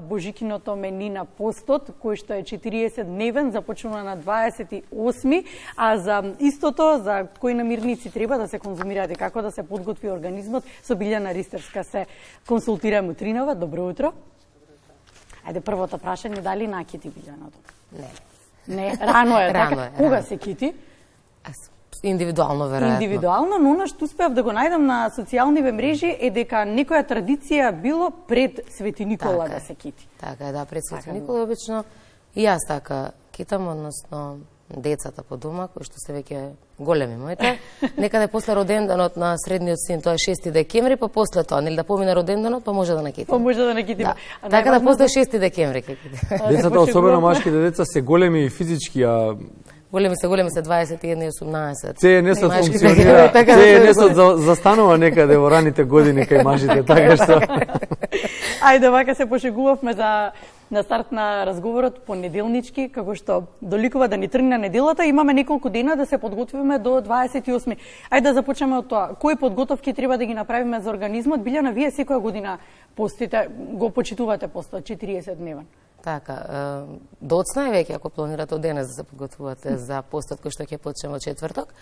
божикиното мени на постот, кој што е 40-дневен, започнува на 28, а за истото, за кои намирници треба да се конзумираат и како да се подготви организмот, со Билјана Ристерска се консултираме утринава. Добро утро. Ајде, првото прашање, дали накити Билјаното? Не. Не, рано е, Рано така? е, Кога рано. се кити? Индивидуално, веројатно. Индивидуално, но што успеав да го најдам на социјалниве мрежи е дека некоја традиција било пред Свети Никола Така да е. се кити. Така е, да, пред Свети Така, Никола обично и јас така китам, односно децата по дома, кои што се веќе големи моите, некаде после роденденот на средниот син, тоа е 6 декември, па после тоа, нели да помине роденденот, па може да накитиме. Па може да накитиме. Да. Така да после 6 декември ќе китиме. Децата, особено машките деца, се големи и физички, а Големи се 21 и 18. ЦНС-от Машки функционира, така да се ЦНС-от застанува некаде во раните години кај мажите, така што... Ајде, вака се пошегувавме на старт на разговорот понеделнички, како што доликува да ни тргне неделата, имаме неколку дена да се подготвиме до 28. Ајде да започнеме од тоа. Кои подготовки треба да ги направиме за организмот? Билјана, вие секоја година постите, го почитувате постот 40-дневен. Така, доцна е веќе ако планирате од денес да се подготвувате за постот кој што ќе почне во четврток.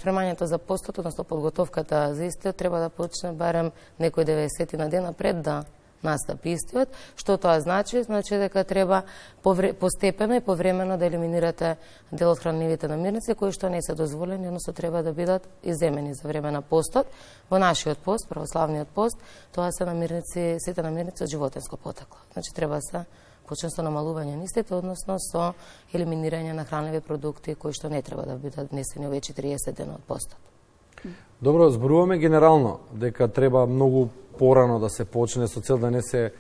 Спремањето за постот, односно подготовката за истиот, треба да почне барем некој 90 на дена пред да настапи истиот. Што тоа значи? Значи дека треба постепено и повремено да елиминирате дел од хранливите намирници кои што не се дозволени, односно треба да бидат изземени за време на постот. Во нашиот пост, православниот пост, тоа се намирници, сите намирници од животинско потекло. Значи треба се почне со намалување на истите, односно со елиминирање на хранливи продукти кои што не треба да бидат внесени овие 40 дена од постот. Добро, зборуваме генерално дека треба многу порано да се почне со цел да не се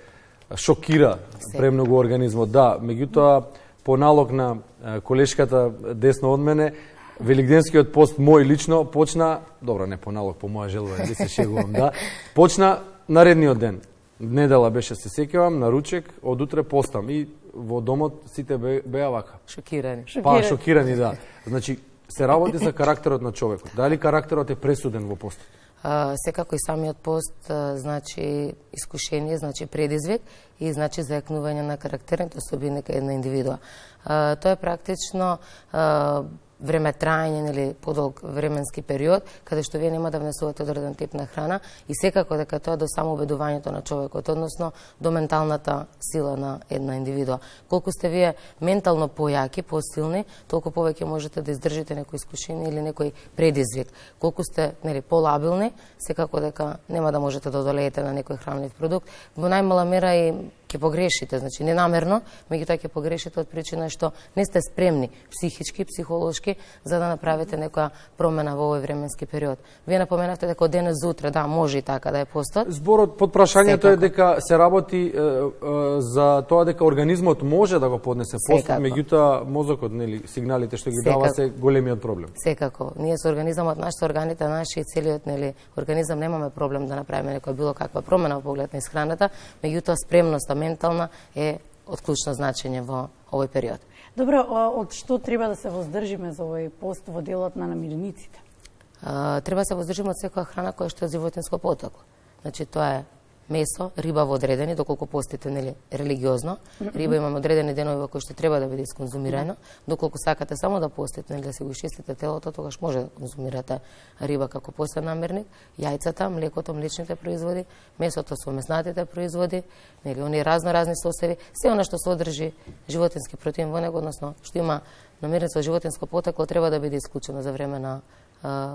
шокира премногу организмот. Да, меѓутоа по налог на колешката десно од мене, Великденскиот пост мој лично почна, добро, не по налог, по моја желба, не се шегувам, да, почна наредниот ден. Недела беше, се сеќавам, на ручек, од утре постам и во домот сите беа вака. Шокирани. Па, шокирани, да. Значи, се работи за карактерот на човекот. Дали карактерот е пресуден во постот? Секако и самиот пост значи искушение, значи предизвик и значи зајакнување на карактерните особини кај една индивидуа. Тоа е практично време трајање или подолг временски период, каде што вие нема да внесувате одреден тип на храна и секако дека тоа до самоубедувањето на човекот, односно до менталната сила на една индивидуа. Колку сте вие ментално појаки, посилни, толку повеќе можете да издржите некој искушение или некој предизвик. Колку сте нели полабилни, секако дека нема да можете да одолеете на некој хранлив продукт. Во најмала мера и ќе погрешите, значи ненамерно, меѓутоа ќе погрешите од причина што не сте спремни психички, психолошки за да направите некоја промена во овој временски период. Вие напоменавте дека од денес за утре, да, може и така да е постот. Зборот под прашањето е дека се работи за тоа дека организмот може да го поднесе постот, меѓутоа мозокот, нели, сигналите што ги дава се големиот проблем. Секако. Ние со организмот, нашите органите, наши и целиот нели организам немаме проблем да направиме некоја било каква промена во поглед на исхраната, меѓутоа спремноста ментална е од клучно значење во овој период. Добро, од што треба да се воздржиме за овој пост во делот на намирниците? Треба да се воздржиме од секоја храна која што е животинско потекло. Значи тоа е месо, риба во одредени, доколку постите нели религиозно. Риба имаме одредени денови во кои што треба да биде исконзумирано. Доколку сакате само да постите, нели да си го изчистите телото, тогаш може да конзумирате риба како постен намирник, јајцата, млекото, млечните производи, месото со меснатите производи, нели оние разни сосеви, се она што содржи животински протеин во него, односно што има намирница животинско потекло, треба да биде исклучено за време на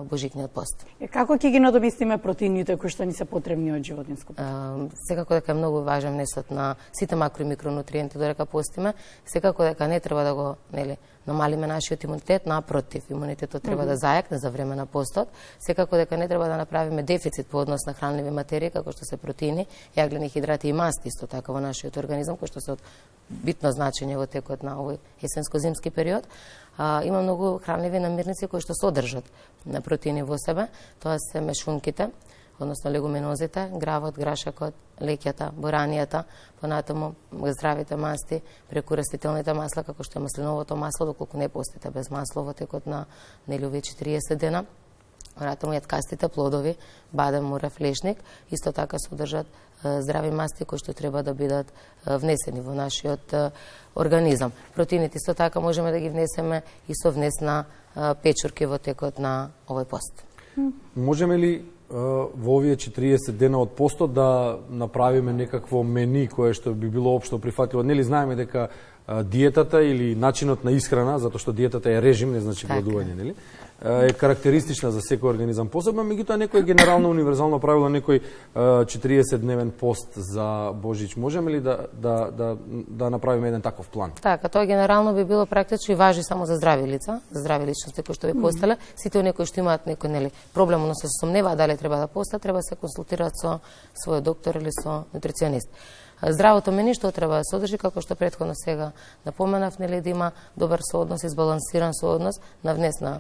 божикниот пост. Како ќе ги надоместиме протеините кои што ни се потребни од животинско потекло? Секако дека е многу важен внесот на сите макро и микронутриенти додека постиме, секако дека не треба да го нели намалиме нашиот имунитет, напротив, имунитетот треба да зајакне за време на постот, секако дека не треба да направиме дефицит по однос на хранливи материи како што се протеини, јаглени хидрати и масти исто така во нашиот организам кои што се од битно значење во текот на овој есенско-зимски период. Има многу хранливи намирници кои што содржат на протеини во себе, тоа се мешунките, односно легуминозите, гравот, грашакот, леќата, боранијата, понатаму здравите масти, преку растителните масла, како што е маслиновото масло, доколку не постите без масло во текот на нели овие 40 дена. Понатаму јаткастите плодови, бадем, морев, лешник, исто така содржат здрави масти кои што треба да бидат внесени во нашиот организам. Протеините исто така можеме да ги внесеме и со внес на печурки во текот на овој пост. Можеме ли во овие 40 дена од постот да направиме некакво мени кое што би било општо прифатливо? Нели знаеме дека диетата или начинот на исхрана, затоа што диетата е режим, не значи гладување, нели? Е карактеристична за секој организам посебно, меѓутоа некој генерално универзално правило, некој 40-дневен пост за Божич, можеме ли да направиме еден таков план? Така, тоа генерално би било практично и важи само за здрави лица, за здрави личности кои што би постале. Сите оние кои што имаат некој нели проблем, односно се сомневаат дали треба да постат, треба да се консултираат со својот доктор или со нутриционист. Здравото мени што треба да содржи, како што претходно сега напоменав, нели да има добар сооднос, избалансиран сооднос на внес на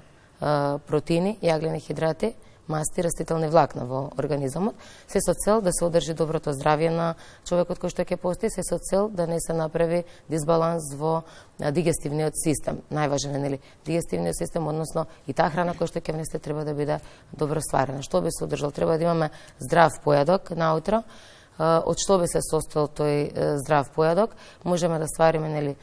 протеини, јаглени хидрати, масти, растителни влакна во организамот, се со цел да се одржи доброто здравје на човекот кој што ќе пости, се со цел да не се направи дисбаланс во дигестивниот систем. Најважен е, нели, дигестивниот систем, односно и таа храна која што ќе внесете треба да биде добро сварена. Што би се одржал? Треба да имаме здрав појадок наутро. Од што би се состоел тој здрав појадок? Можеме да свариме, нели,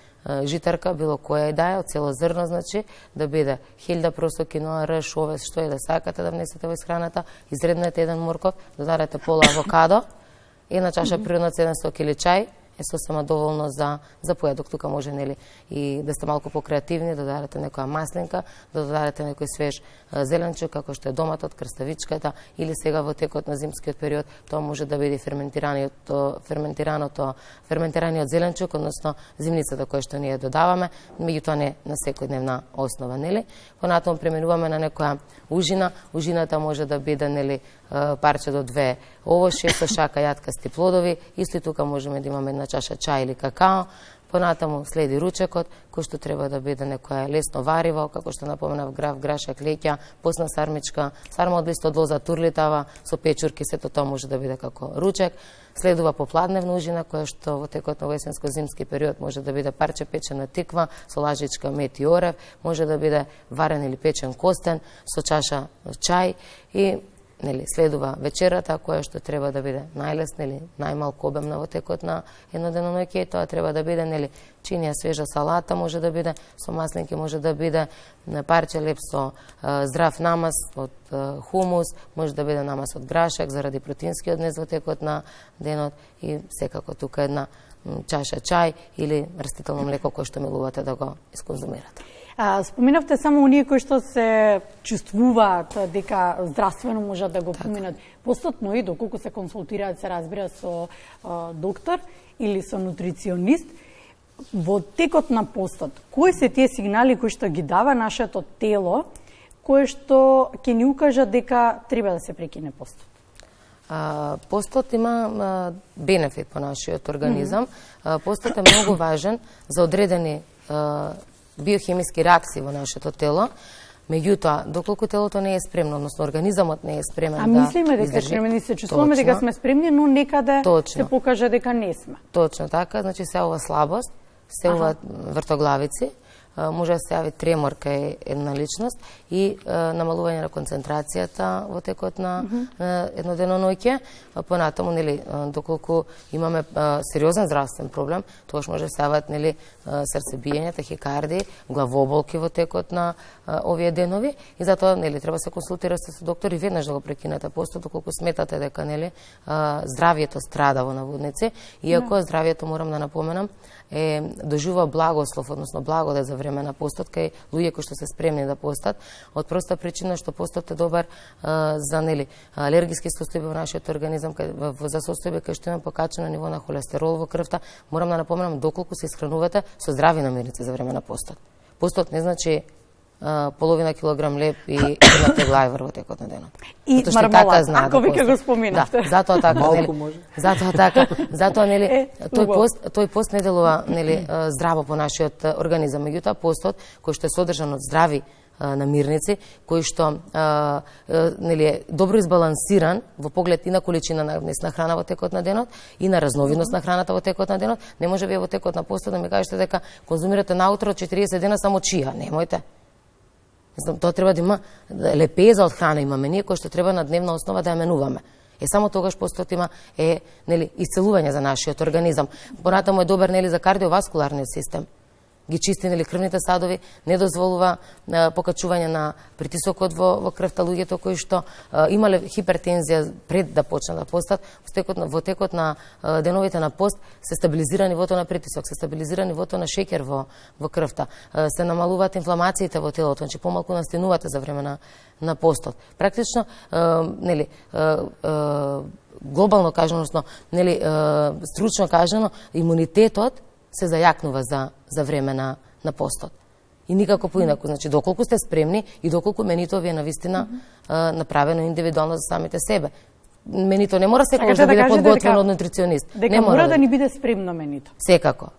житарка, било која и да е, од цело зрно, значи, да биде 1000 просо, киноа, рж, овес, што е да сакате да внесете во храната, изреднете еден морков, додадете пола авокадо, една чаша природна цеден сок или чај, е сосема доволно за појадок. Тука може, нели, и да сте малку покреативни, да додадете некоја маслинка, да додадете некој свеж зеленчук, како што е доматот, крставичката, или сега во текот на зимскиот период, тоа може да биде ферментираниот зеленчук, односно зимницата која што ние додаваме, меѓутоа не на секојдневна основа, нели. Понатаму преминуваме на некоја ужина. Ужината може да биде, нели, парче до 2 овошје со шака јаткасти плодови. Исто и тука можеме да имаме една чаша чај или какао. Понатаму следи ручекот, кој што треба да биде некое лесно вариво, како што напоменав, грав, грашак, леќа, посна сармичка, сарма од лист од лоза, турлитава, со печурки, сето тоа може да биде како ручек. Следува попладневна ужина, која што во текот на есенско-зимски период може да биде парче печена тиква, со лажичка мет и орев, може да биде варен или печен костен, со чаша чај и нели следува вечерата која што треба да биде најлесна или најмалку обемна во текот на едно деноноќе, тоа треба да биде, нели, чинија свежа салата, може да биде со маслинки, може да биде парче леп со здрав намаз од хумус, може да биде намаз од грашак заради протеинскиот внес во текот на денот и секако тука една чаша чај или растително млеко кое што милувате да го исконзумирате. Споминавте само оние кои што се чувствуваат дека здравствено можат да го поминат постот, но и доколку се консултираат, се разбира, со доктор или со нутриционист. Во текот на постот, кои се тие сигнали кои што ги дава нашето тело, кои што ќе ни укажат дека треба да се прекине постот? Постот има бенефит по нашиот организам. Постот е многу важен за одредени биохемиски реакции во нашето тело. Меѓутоа, доколку телото не е спремно, односно организамот не е спремен да мислиме дека е спремен и се чувствуваме дека сме спремни, но некаде се покаже дека не сме. Точно така, значи се ова слабост, се ова вртоглавици, може да се јави тремор кај една личност и намалување на концентрацијата во текот на едно деноноќе. Понатаму, нели, доколку имаме сериозен здравствен проблем, тогаш може да се јават, нели, срцебиење, тахикарди, главоболки во текот на овие денови и затоа, нели, треба се консултирате со доктор и веднаш да го прекинете постот доколку сметате дека, нели, здравјето страда во наводници, иако здравјето, морам да напоменам, доживува благослов, односно благодат за време на постот кај луѓе кои што се спремни да постат, од проста причина што постот е добар за, нели, алергиски состојби во нашиот организам, за состојби кај што има покачено ниво на холестерол во крвта. Морам да напоменам доколку се исхранувате со здрави намирници за време на постот. Постот не значи половина килограм леп и една тегла ајвар во текот на денот. И мармалад, ако вика го споминавте. Да, затоа така, нели, затоа, нели, тој пост не делува, нели, здраво по нашиот организам. Меѓутоа, постот кој што е содржан од здрави намирници, кој што, нели, е добро избалансиран во поглед и на количина на внесна храна во текот на денот и на разновидност на храната во текот на денот, не може вие во текот на постот да ми кажете дека конзумирате наутро 40 дена само чија, немојте. Мислам, тоа треба да има лепеза од храна, имаме ние кои што треба на дневна основа да ја менуваме. Само тогаш постот има нели исцелување за нашиот организам. Понатаму е добар нели за кардиоваскуларниот систем. Ги чисти нели крвните садови, не дозволува покачување на притисокот во крвта. Луѓето кои што имале хипертензија пред да почнат да постат, во текот на деновите на пост се стабилизира нивото на притисок, се стабилизира нивото на шеќер во крвта, се намалуваат инфламациите во телото, значи помалку настинувате за време на постот. Практично нели глобално кажано, нели стручно кажано, имунитетот се зајакнува за време на постот. И никако поинаку. Значи, доколку сте спремни и доколку менито ви е навистина направено индивидуално за самите себе. Менито не мора секогаш да биде подготвено од нутриционист. Дека мора да ни биде спремно менито. Секако.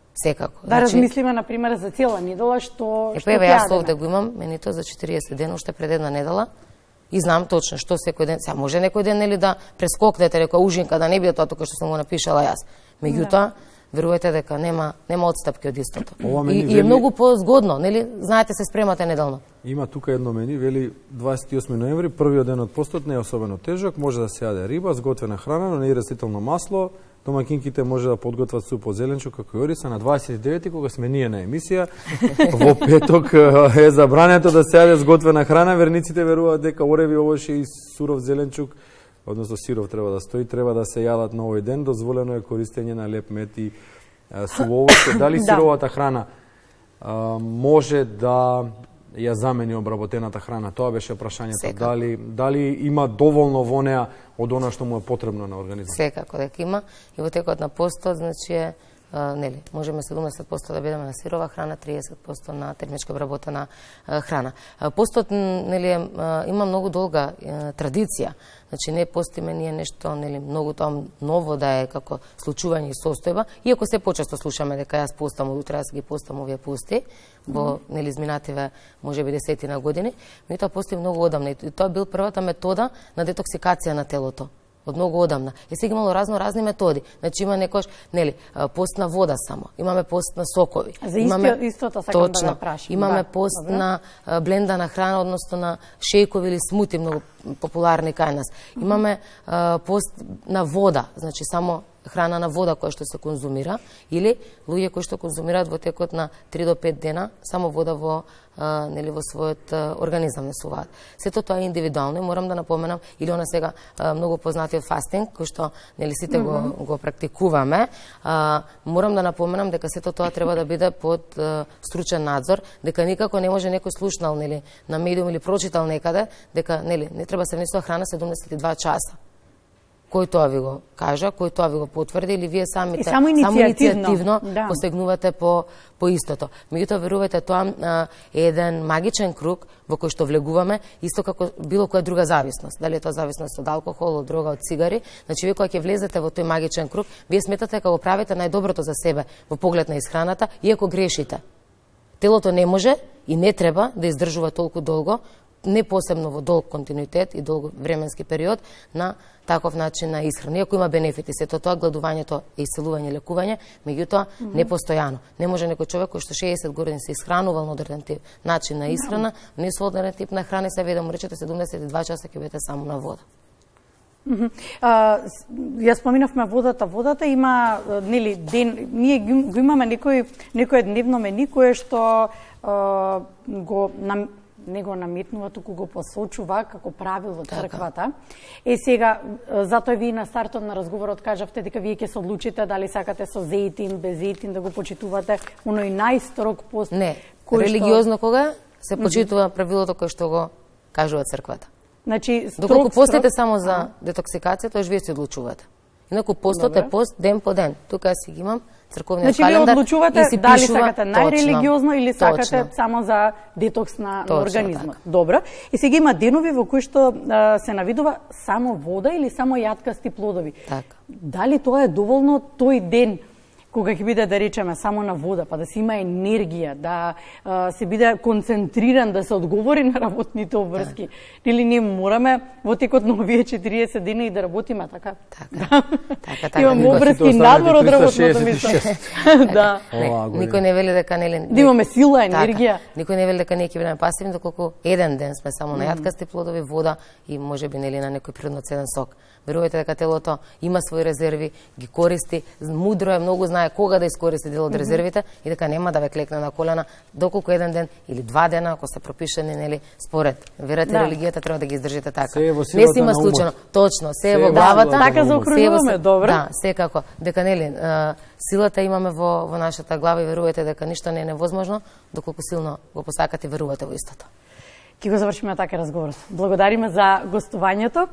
Да размислиме, например, за цела недела, што еве, јас овде го имам менито за 40 дена, уште пред една недела. И знам точно што секој ден, сега може некој ден нели да прескокнете некоја ужинка, да не биде тоа тука што сум го напишала јас. Меѓутоа, верувате дека нема отстапки од истото. И е многу позгодно, нели? Знаете, се спремате неделно. Има тука едно мени, вели 28 ноември, првиот ден од постот не е особено тежок, може да се јаде риба, сготвена храна, но не и растително масло. Домакинките може да подготват суп од зеленчук како и ориса. На 29 кога сме ние на емисија, во петок е забрането да се јаде сготвена храна. Верниците веруваат дека ореви, овошје и суров зеленчук, односно сиров треба да стои, треба да се јадат на овој ден. Дозволено е користење на леп мед и суво овошје. Дали сировата храна може да ја замени обработената храна? Тоа беше прашањето. Дали има доволно во неа од она што му е потребно на организмот? Секако дека има. И во текот на постот, значи нели, можеме 70% да бидеме на сирова храна, 30% на термички обработена храна. Постот нели има многу долга традиција. Значи не постиме ние нешто нели многу тоа ново да е како случување и состојба, иако се почесто слушаме дека јас постам од утре, јас ги постам овие пости во нели изминативе можеби десетина години, но тоа постои многу одамна и тоа бил првата метода на детоксикација на телото. Од многу одамна. И сега имало разни методи. Значи има некош, нели, пост на вода само. Имаме пост на сокови. За истото сакам да прашам. Имаме пост на блендана храна, односно на шејкови или смути, многу популарни кај нас. Имаме пост на вода, значи само храна на вода која што се конзумира, или луѓе кои што конзумираат во текот на 3 до 5 дена само вода во својот организам несуваат. Сето тоа е индивидуално и морам да напоменам, или она сега многу познатиот фастинг, кој што нели сите го практикуваме, морам да напоменам дека сето тоа треба да биде под стручен надзор, дека никако не може некој слушнал нели на медиум или прочитал некаде дека нели не треба се внесува храна 72 часа. Кој тоа ви го кажа, кој тоа ви го потврди, или вие самите само иницијативно посегнувате по истото. Меѓутоа, верувајте, тоа е еден магичен круг во кој што влегуваме, исто како било која друга зависност. Дали е тоа зависност од алкохол, од дрога, од цигари. Значи, вие кога ќе влезете во тој магичен круг, вие сметате дека го правите најдоброто за себе во поглед на исхраната, иако грешите. Телото не може и не треба да издржува толку долго, не посебно во долг континуитет и долг временски период на таков начин на исхрана. Иако има бенефити, сето тоа гладувањето е исцелување, лекување, меѓутоа не постојано. Не може некој човек кој што 60 години се исхранувал на одреден тип начин на исхрана, не со одреден тип на храна, се да му речете 72 часа ќе бидете само на вода. Ја споминавме водата. Водата има нели ден, ние го имаме некој дневно мени кое што не го наметнува, туку го посочува како правило црквата. Сега, затоа ви на стартот на разговорот кажавте дека вие ќе се одлучите дали сакате со зејтин, без зејтин да го почитувате, оној најстрог пост. Не, религиозно кога се почитува правилото кое што го кажува црквата. Значи, доколку постите само за детоксикација, тоа вие се одлучувате. Инаку постот е пост ден по ден. Тука јас си ги имам црковниот календар. Значи, вие одлучувате дали сакате најрелигиозно или сакате само за детокс на организмот. Добро. И сега има денови во кои што се навидува само вода или само јаткасти плодови. Така. Дали тоа е доволно тој ден кога ќе биде, да речеме, само на вода, па да се има енергија, да се биде концентриран, да се одговори на работните обврски. Нели ние мораме во текот на овие 40 дена и да работиме, така? Така. Имаме обврски надвор од работното место. Да. Никој не вели дека нели да имаме сила, енергија. Никој не вели дека ние ќе бидеме пасивни, доколку еден ден сме само на јаткасти плодови, вода и можеби нели на некој природноцеден сок. Верувајте дека телото има своји резерви, ги користи, мудро е, многу знае кога да искористи дел од резервите и дека нема да ве клекне на колена доколку еден ден или 2 дена ако се пропишани нели според верата и религијата треба да ги издржите така. Не си има случајно, точно, се е во главата. Така заокружуваме, добро. Да, секако. Дека нели силата имаме во нашата глава и верувајте дека ништо не е невозможно доколку силно го посакате и верувате во истото. Ќе го завршиме така разговорот. Благодариме за гостувањето.